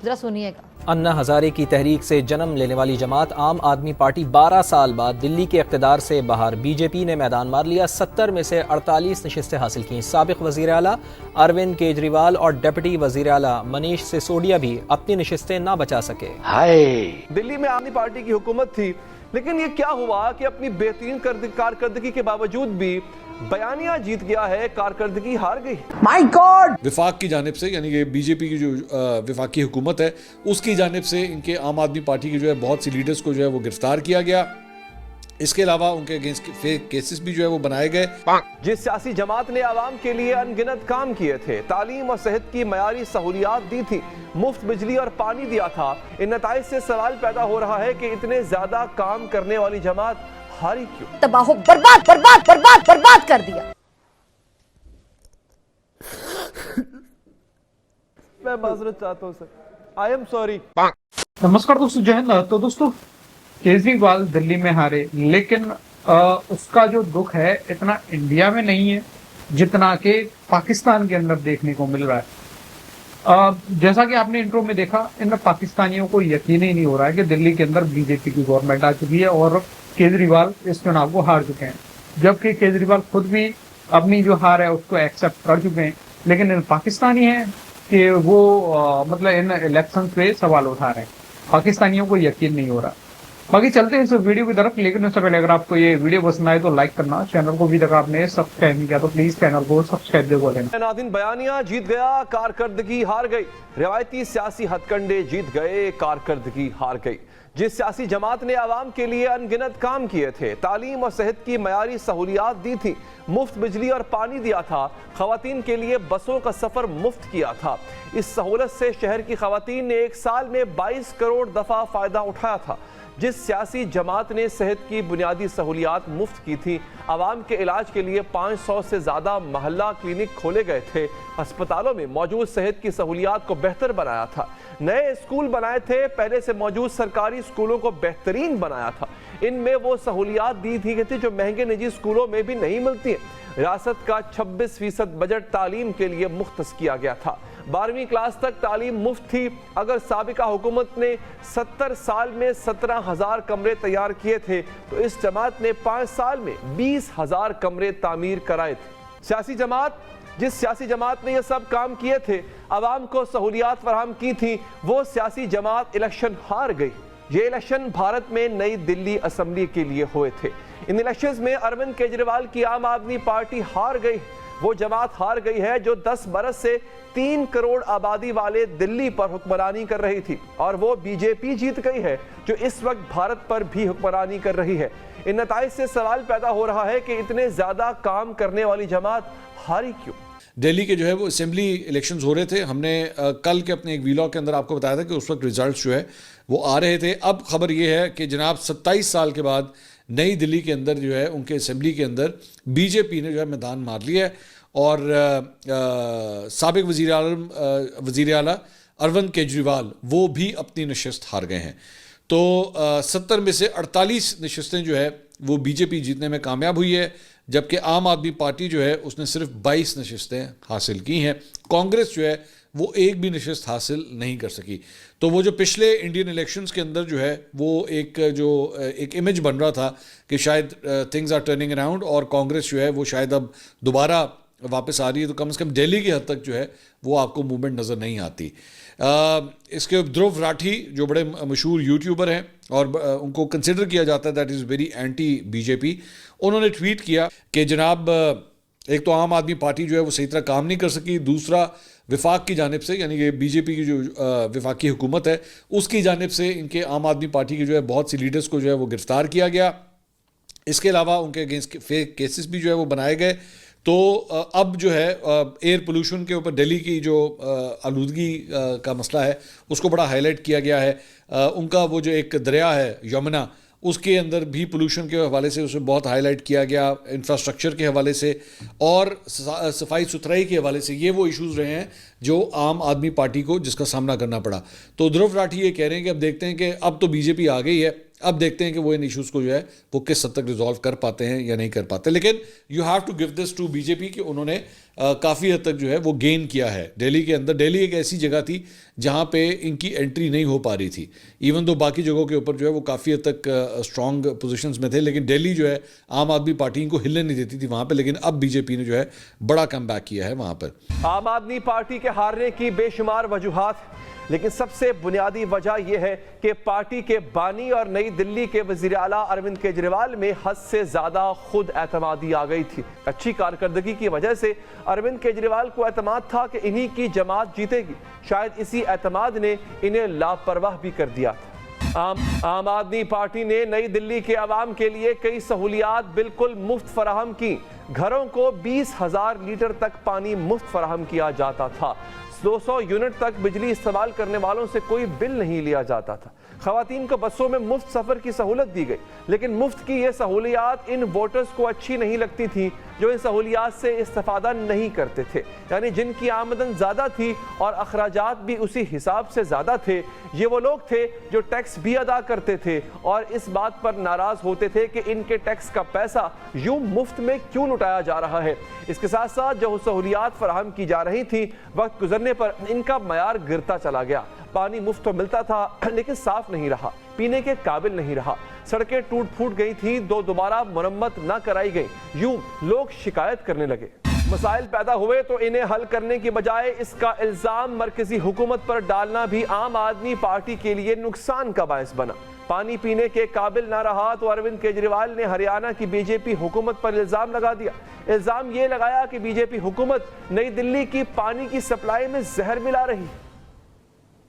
जरा सुनिएगा। अन्ना हजारे की तहरीक से जन्म लेने वाली जमात आम आदमी पार्टी 12 साल बाद दिल्ली के इक़्तिदार से बाहर। बीजेपी ने मैदान मार लिया। 70 में से 48 नशिस्तें हासिल की। साबिक़ वज़ीर आला अरविंद केजरीवाल और डिप्टी वज़ीर आला मनीष सिसोदिया भी अपनी नशिस्तें ना बचा सके। दिल्ली में आम आदमी पार्टी की हुकूमत थी, लेकिन ये क्या हुआ कि अपनी बेहतरीन कारकर्दगी के बावजूद भी बयानिया जीत गया है, कारकर्दगी हार गई। My God! विफाक की जानिब से, यानी कि बीजेपी की जो विफाकी हुकूमत है उसकी जानिब से इनके आम आदमी पार्टी के जो है बहुत सी लीडर्स को जो है वो गिरफ्तार किया गया। इसके अलावा उनके अगेंस्ट फेक केसेस भी जो है वो बनाए गए। जिस सियासी जमात ने आवाम के लिए अनगिनत काम किए थे, तालीम और सेहत की मयारी सहूलियात दी थी, मुफ्त बिजली और पानी दिया था, इन नताइज से सवाल पैदा हो रहा है कि इतने ज्यादा काम करने वाली जमात हारी क्यों? तबाह बर्बाद बर्बाद बर्बाद बर्बाद कर दिया। मैं माजरत चाहता हूँ सर, आई एम सॉरी। नमस्कार दोस्तों, जय हिंद। तो दोस्तों, केजरीवाल दिल्ली में हारे, लेकिन उसका जो दुख है इतना इंडिया में नहीं है जितना कि पाकिस्तान के अंदर देखने को मिल रहा है। जैसा कि आपने इंट्रो में देखा, इन पाकिस्तानियों को यकीन ही नहीं हो रहा है कि दिल्ली के अंदर बीजेपी की गवर्नमेंट आ चुकी है और केजरीवाल इस चुनाव को हार चुके हैं, जबकि केजरीवाल खुद भी अपनी जो हार है उसको एक्सेप्ट कर चुके हैं। लेकिन इन पाकिस्तानी हैं कि वो मतलब इन इलेक्शन पे सवाल उठा रहे हैं। पाकिस्तानियों को यकीन नहीं हो रहा। बाकी चलते हैं इस वीडियो की तरफ, लेकिन उससे पहले अगर आपको ये वीडियो पसंद आए तो लाइक करना, चैनल को भी अगर आपने सब्सक्राइब नहीं किया तो प्लीज चैनल को सब्सक्राइब जरूर लेना। नाज़रीन, बयानिया जीत गया, कारकर्दगी हार गई। रिवायती सियासी हथकंडे जीत गए, कारकर्दगी हार गई। जिस सियासी जमात ने आवाम के लिए अनगिनत काम किए थे, तालीम और सेहत की मयारी सहूलियात दी थी, मुफ्त बिजली और पानी दिया था, खवातीन के लिए बसों का सफर मुफ्त किया था, इस सहूलत से शहर की खवातीन ने एक साल में 22 करोड़ दफा फायदा उठाया था। जिस सियासी जमात ने सेहत की बुनियादी सहूलियात मुफ्त की थी, आवाम के इलाज के लिए 500 से ज़्यादा महल्ला क्लिनिक खोले गए थे, अस्पतालों में मौजूद सेहत की सहूलियात को बेहतर बनाया था, नए स्कूल बनाए थे, पहले से मौजूद सरकारी स्कूलों को बेहतरीन बनाया था, इनमें वो सहूलियात दी थी जो महंगे निजी स्कूलों में भी नहीं मिलती हैं। रियासत का 26% बजट तालीम के लिए मुख्तस किया गया था। 12वीं क्लास तक तालीम मुफ्त थी। अगर साबिका हुकूमत ने 70 साल में 17,000 कमरे तैयार किए थे तो इस जमात ने 5 साल में 20,000 कमरे तामीर कराए थे। सियासी जमात, जिस सियासी जमात ने ये सब काम किए थे, आवाम को सहूलियात फराहम की थी, वो सियासी जमात इलेक्शन हार गई। ये इलेक्शन भारत में नई दिल्ली असेंबली के लिए हुए थे। इन इलेक्शंस में अरविंद केजरीवाल की आम आदमी पार्टी हार गई। वो जमात हार गई है जो 10 बरस से 3 करोड़ आबादी वाले दिल्ली पर हुक्मरानी कर रही थी, और वो बीजेपी जीत गई है जो इस वक्त भारत पर भी हुक्मरानी कर रही है। इन नताइज से सवाल पैदा हो रहा है कि इतने ज्यादा काम करने वाली जमात हारी क्यों? दिल्ली के जो है वो असेंबली इलेक्शंस हो रहे थे। हमने कल के अपने एक वीलॉग के अंदर आपको बताया था कि उस वक्त रिजल्ट्स जो है वो आ रहे थे। अब खबर ये है कि जनाब 27 साल के बाद नई दिल्ली के अंदर जो है उनके असेंबली के अंदर बीजेपी ने जो है मैदान मार लिया है और साबिक वज़ीर आला अरविंद केजरीवाल वो भी अपनी नशिस्त हार गए हैं। तो 70 में से 48 नशिस्तें जो है वो बीजेपी जीतने में कामयाब हुई है, जबकि आम आदमी पार्टी जो है उसने सिर्फ 22 नशिस्तें हासिल की हैं। कांग्रेस जो है वो एक भी नशिस्त हासिल नहीं कर सकी। तो वो जो पिछले इंडियन इलेक्शंस के अंदर जो है वो एक इमेज बन रहा था कि शायद थिंग्स आर टर्निंग अराउंड और कांग्रेस जो है वो शायद अब दोबारा वापस आ रही है, तो कम से कम दिल्ली की हद तक जो है वो आपको मूवमेंट नज़र नहीं आती। इसके ध्रुव राठी जो बड़े मशहूर यूट्यूबर हैं और उनको कंसिडर किया जाता है that is very anti BJP, उन्होंने ट्वीट किया कि जनाब एक तो आम आदमी पार्टी जो है वो सही तरह काम नहीं कर सकी, दूसरा विफाक की जानिब से, यानी कि बीजेपी की जो विफाकी हुकूमत है उसकी जानिब से इनके आम आदमी पार्टी के जो है बहुत सी लीडर्स को जो है वो गिरफ्तार किया गया। इसके अलावा उनके अगेंस्ट फेक केसेस भी जो है वो बनाए गए। तो अब जो है एयर पोल्यूशन के ऊपर दिल्ली की जो आलूदगी का मसला है उसको बड़ा हाईलाइट किया गया है। उनका वो जो एक दरिया है यमुना, उसके अंदर भी पोल्यूशन के हवाले से उसे बहुत हाईलाइट किया गया, इंफ्रास्ट्रक्चर के हवाले से और सफाई सुथराई के हवाले से। ये वो इश्यूज़ रहे हैं जो आम आदमी पार्टी को जिसका सामना करना पड़ा। तो ध्रुव राठी ये कह रहे हैं कि अब देखते हैं कि अब तो बीजेपी आ गई है, अब देखते हैं कि वो इन इश्यूज़ को जो है वो किस हद तक रिजॉल्व कर पाते हैं या नहीं कर पाते। लेकिन you have to give this to BJP कि उन्होंने काफ़ी हद तक जो है वो गेन किया है दिल्ली के अंदर। दिल्ली एक ऐसी जगह थी जहाँ पे इनकी एंट्री नहीं हो पा रही थी, इवन तो बाकी जगहों के ऊपर जो है वो काफ़ी हद तक स्ट्रॉन्ग पोजीशंस में थे, लेकिन दिल्ली जो है आम आदमी पार्टी इनको हिलने नहीं देती थी वहाँ पे। लेकिन अब बीजेपी ने जो है बड़ा कम बैक किया है वहाँ पर। आम आदमी पार्टी के हारने की बेशुमार वजूहात, लेकिन सबसे बुनियादी वजह यह है कि पार्टी के बानी और नई दिल्ली के वजीर आला अरविंद केजरीवाल में हद से ज्यादा खुद एतमादी आ गई थी। अच्छी कारकर्दगी की वजह से अरविंद केजरीवाल को एतमाद था कि इन्हीं की जमात जीतेगी। शायद इसी एतमाद ने इन्हें लापरवाह भी कर दिया था। आम आदमी पार्टी ने नई दिल्ली के अवाम के लिए कई सहूलियात बिल्कुल मुफ्त फराहम की। घरों को 20,000 लीटर तक पानी मुफ्त फराहम किया जाता था। 200 यूनिट तक बिजली इस्तेमाल करने वालों से कोई बिल नहीं लिया जाता था। खवातीन को बसों में मुफ्त सफर की सहूलत दी गई, लेकिन मुफ्त की ये सहूलियात इन वोटर्स को अच्छी नहीं लगती थी जो इन सहूलियात से इस्तेफादा नहीं करते थे, यानी जिनकी आमदन ज्यादा थी और अखराजात भी उसी हिसाब से ज्यादा थे। ये वो लोग थे जो टैक्स भी अदा करते थे और इस बात पर नाराज होते थे कि इनके टैक्स का पैसा यूं मुफ्त में क्यों लुटाया जा रहा है। इसके साथ साथ जो सहूलियात फराहम की जा रही थी, वक्त गुजरने पर इनका मयार गिरता चला गया। पानी मुफ्त तो मिलता था, लेकिन साफ नहीं रहा, पीने के काबिल नहीं रहा। सड़कें टूट फूट गई थी, दोबारा मरम्मत न कराई गई। यूं लोग शिकायत करने लगे। मसाइल पैदा हुए तो इन्हें हल करने की बजाय इसका इल्जाम मरकजी हुकूमत पर डालना भी आम आदमी पार्टी के लिए नुकसान का बायस बना। पानी पीने के काबिल ना रहा तो अरविंद केजरीवाल ने हरियाणा की बीजेपी हुकूमत पर इल्जाम लगा दिया। इल्जाम ये लगाया कि बीजेपी हुकूमत नई दिल्ली की पानी की सप्लाई में जहर मिला रही।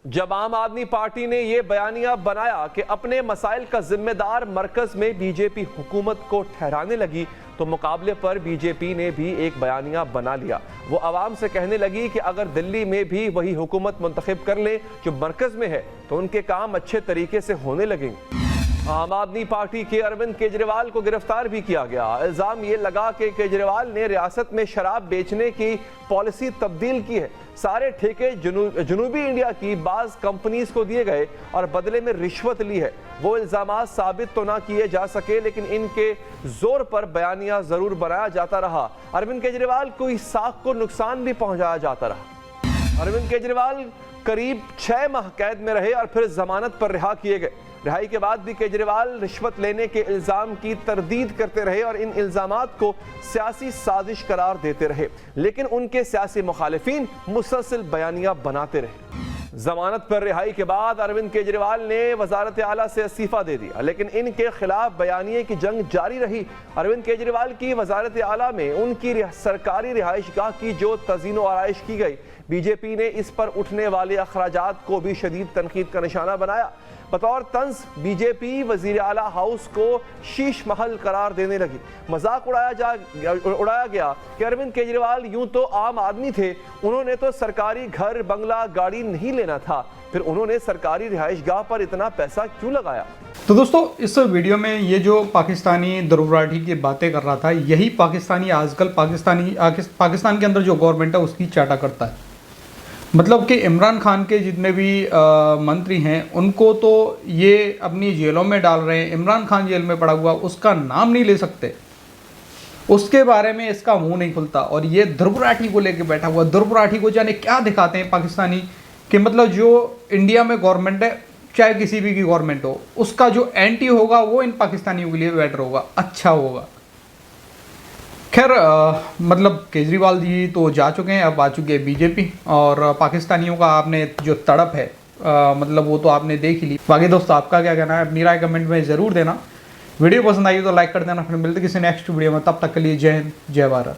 जब आम आदमी पार्टी ने यह बयानिया बनाया कि अपने मसाइल का जिम्मेदार मरकज में बीजेपी हुकूमत को ठहराने लगी, तो मुकाबले पर बीजेपी ने भी एक बयानिया बना लिया। वो आवाम से कहने लगी कि अगर दिल्ली में भी वही हुकूमत मुंतखब कर ले जो मरकज में है, तो उनके काम अच्छे तरीके से होने लगेंगे। आम आदमी पार्टी के अरविंद केजरीवाल को गिरफ्तार भी किया गया। इल्जाम ये लगा कि केजरीवाल ने रियासत में शराब बेचने की पॉलिसी तब्दील की है। सारे ठेके जनूबी इंडिया की बाज कंपनीज को दिए गए और बदले में रिश्वत ली है। वो इल्जामात साबित तो ना किए जा सके, लेकिन इनके जोर पर बयानिया जरूर बनाया जाता रहा। अरविंद केजरीवाल को इस साख को नुकसान भी पहुंचाया जाता रहा। अरविंद केजरीवाल करीब 6 माह कैद में रहे और फिर जमानत पर रिहा किए गए। रिहाई के बाद भी केजरीवाल रिश्वत लेने के इल्जाम की तरदीद करते रहे और इन इल्जामात को सियासी साजिश करार देते रहे, लेकिन उनके सियासी मुखालिफिन मुसलसल बयानिया बनाते रहे। जमानत पर रिहाई के बाद अरविंद केजरीवाल ने वजारत आला से इस्तीफा दे दिया, लेकिन इनके खिलाफ बयानिए की जंग जारी रही। अरविंद केजरीवाल की वजारत आला में उनकी सरकारी रिहाइशगाह की जो तज़ीन व आराइश की गई, बीजेपी ने इस पर उठने वाले अखराजात को भी शदीद तनकीद का निशाना बनाया। बतौर तंज बीजेपी वजीर आला हाउस को शीश महल करार देने लगी। मजाक उड़ाया गया कि अरविंद केजरीवाल यूं तो आम आदमी थे, उन्होंने तो सरकारी घर बंगला गाड़ी नहीं लेना था, फिर उन्होंने सरकारी रिहाइशगाह पर इतना पैसा क्यों लगाया। तो दोस्तों, इस वीडियो में ये जो पाकिस्तानी ध्रुव की बातें कर रहा था, यही पाकिस्तानी आजकल पाकिस्तान के अंदर जो गवर्नमेंट है उसकी चाटा करता है। मतलब कि इमरान खान के जितने भी मंत्री हैं उनको तो ये अपनी जेलों में डाल रहे हैं। इमरान खान जेल में पड़ा हुआ, उसका नाम नहीं ले सकते, उसके बारे में इसका मुंह नहीं खुलता। और ये ध्रुव राठी को लेके बैठा हुआ, ध्रुव राठी को जाने क्या दिखाते हैं पाकिस्तानी कि मतलब जो इंडिया में गवर्नमेंट है, चाहे किसी भी की गवर्नमेंट हो, उसका जो एंटी होगा वो इन पाकिस्तानियों के लिए बेटर होगा, अच्छा होगा। खैर मतलब केजरीवाल जी तो जा चुके हैं, अब आ चुके हैं बीजेपी, और पाकिस्तानियों का आपने जो तड़प है मतलब वो तो आपने देख ही ली। बाकी दोस्तों, आपका क्या कहना है अपनी राय कमेंट में ज़रूर देना। वीडियो पसंद आई तो लाइक कर देना। फिर मिलते किसी नेक्स्ट वीडियो में, तब तक के लिए जय हिंद, जय भारत।